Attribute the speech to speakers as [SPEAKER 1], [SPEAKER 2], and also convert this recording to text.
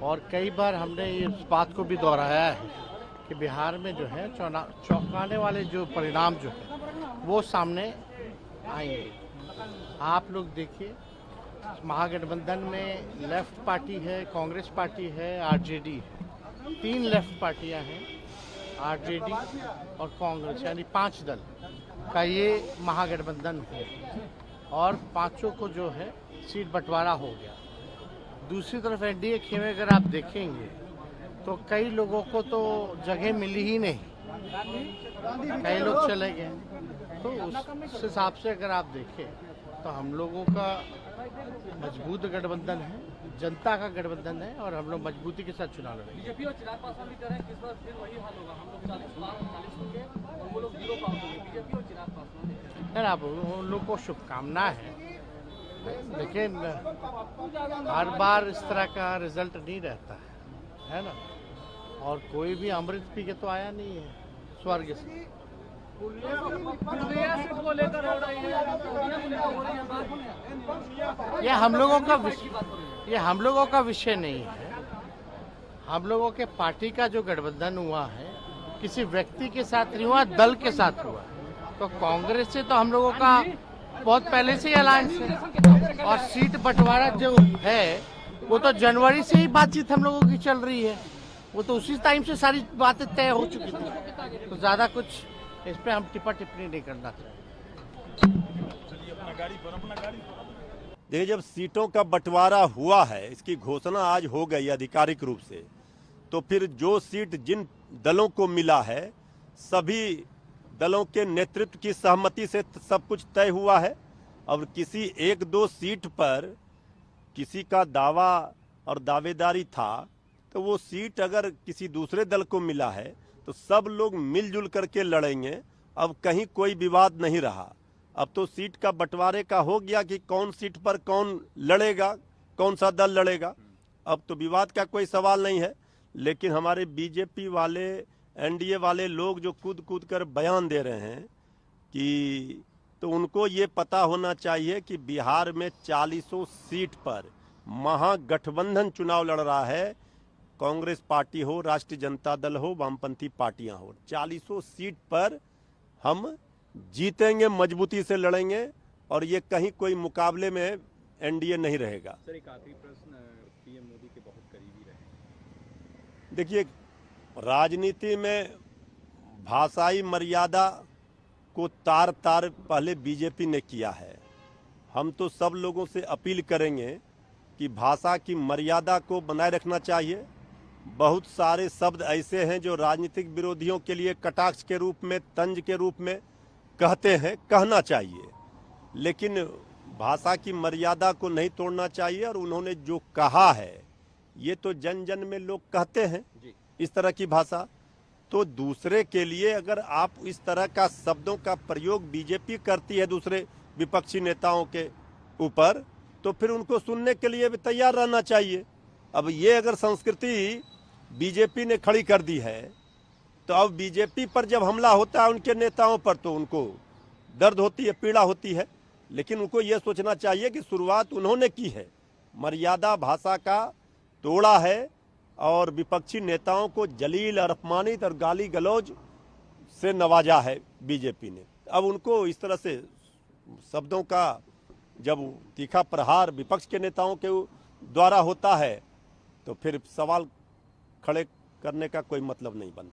[SPEAKER 1] और कई बार हमने इस बात को भी दोहराया है कि बिहार में जो है चौंकाने वाले जो परिणाम जो है वो सामने आएंगे। आप लोग देखिए, महागठबंधन में लेफ्ट पार्टी है, कांग्रेस पार्टी है, आरजेडी है। 3 लेफ्ट पार्टियां हैं, आरजेडी और कांग्रेस, यानी 5 दल का ये महागठबंधन है और पांचों को जो है सीट बंटवारा हो गया। दूसरी तरफ एनडीए खेमे अगर आप देखेंगे तो कई लोगों को तो जगह मिली ही नहीं, कई लोग चले गए। तो उस हिसाब से अगर आप देखें तो हम लोगों का मजबूत गठबंधन है, जनता का गठबंधन है और हम लोग मजबूती के साथ चुनाव लड़ेंगे।
[SPEAKER 2] बीजेपी और चिराग पासवान भी कह रहे हैं कि इस बार फिर वही हाल होगा, हम लोग 40 होंगे और वो लोग 0 पास होंगे। बीजेपी और चिराग पासवान
[SPEAKER 1] है ना, उन लोग को शुभकामना है, लेकिन हर बार इस तरह का रिजल्ट नहीं रहता है ना। और कोई भी अमृत पी के तो आया नहीं है स्वर्ग से।
[SPEAKER 2] को लेकर हो रही है,
[SPEAKER 1] ये हम लोगों का विषय नहीं है। हम लोगों के पार्टी का जो गठबंधन हुआ है किसी व्यक्ति के साथ नहीं हुआ, दल के साथ हुआ। तो कांग्रेस से तो हम लोगों का बहुत पहले से ही अलायंस है और सीट बंटवारा जो है वो तो जनवरी से ही बातचीत हम लोगों की चल रही है। वो तो उसी टाइम से सारी बातें तय हो चुकी थी, तो ज्यादा कुछ इस पे हम टिप्पणी नहीं करना चाहते।
[SPEAKER 3] देखिए, जब सीटों का बंटवारा हुआ है, इसकी घोषणा आज हो गई आधिकारिक रूप से, तो फिर जो सीट जिन दलों को मिला है सभी दलों के नेतृत्व की सहमति से सब कुछ तय हुआ है। अब किसी 1-2 सीट पर किसी का दावा और दावेदारी था, तो वो सीट अगर किसी दूसरे दल को मिला है तो सब लोग मिलजुल करके लड़ेंगे। अब कहीं कोई विवाद नहीं रहा। अब तो सीट का बंटवारे का हो गया कि कौन सीट पर कौन लड़ेगा, कौन सा दल लड़ेगा। अब तो विवाद का कोई सवाल नहीं है। लेकिन हमारे बीजेपी वाले, एनडीए वाले लोग जो कूद कूद कर बयान दे रहे हैं कि, तो उनको ये पता होना चाहिए कि बिहार में 40 सीट पर महागठबंधन चुनाव लड़ रहा है। कांग्रेस पार्टी हो, राष्ट्रीय जनता दल हो, वामपंथी पार्टियां हो, 40 सीट पर हम जीतेंगे, मजबूती से लड़ेंगे और ये कहीं कोई मुकाबले में एनडीए नहीं रहेगा।
[SPEAKER 4] सर, एक आखिरी प्रश्न, पीएम मोदी के बहुत करीबी रहे।
[SPEAKER 3] देखिए, राजनीति में भाषाई मर्यादा को तार तार पहले बीजेपी ने किया है। हम तो सब लोगों से अपील करेंगे कि भाषा की मर्यादा को बनाए रखना चाहिए। बहुत सारे शब्द ऐसे हैं जो राजनीतिक विरोधियों के लिए कटाक्ष के रूप में, तंज के रूप में कहते हैं, कहना चाहिए, लेकिन भाषा की मर्यादा को नहीं तोड़ना चाहिए। और उन्होंने जो कहा है ये तो जन जन में लोग कहते हैं इस तरह की भाषा। तो दूसरे के लिए अगर आप इस तरह का शब्दों का प्रयोग बीजेपी करती है दूसरे विपक्षी नेताओं के ऊपर, तो फिर उनको सुनने के लिए भी तैयार रहना चाहिए। अब ये अगर संस्कृति बीजेपी ने खड़ी कर दी है, तो अब बीजेपी पर जब हमला होता है उनके नेताओं पर, तो उनको दर्द होती है, पीड़ा होती है। लेकिन उनको ये सोचना चाहिए कि शुरुआत उन्होंने की है, मर्यादा भाषा का तोड़ा है और विपक्षी नेताओं को जलील और अपमानित और गाली गलौज से नवाजा है बीजेपी ने। अब उनको इस तरह से शब्दों का जब तीखा प्रहार विपक्ष के नेताओं के द्वारा होता है, तो फिर सवाल खड़े करने का कोई मतलब नहीं बनता।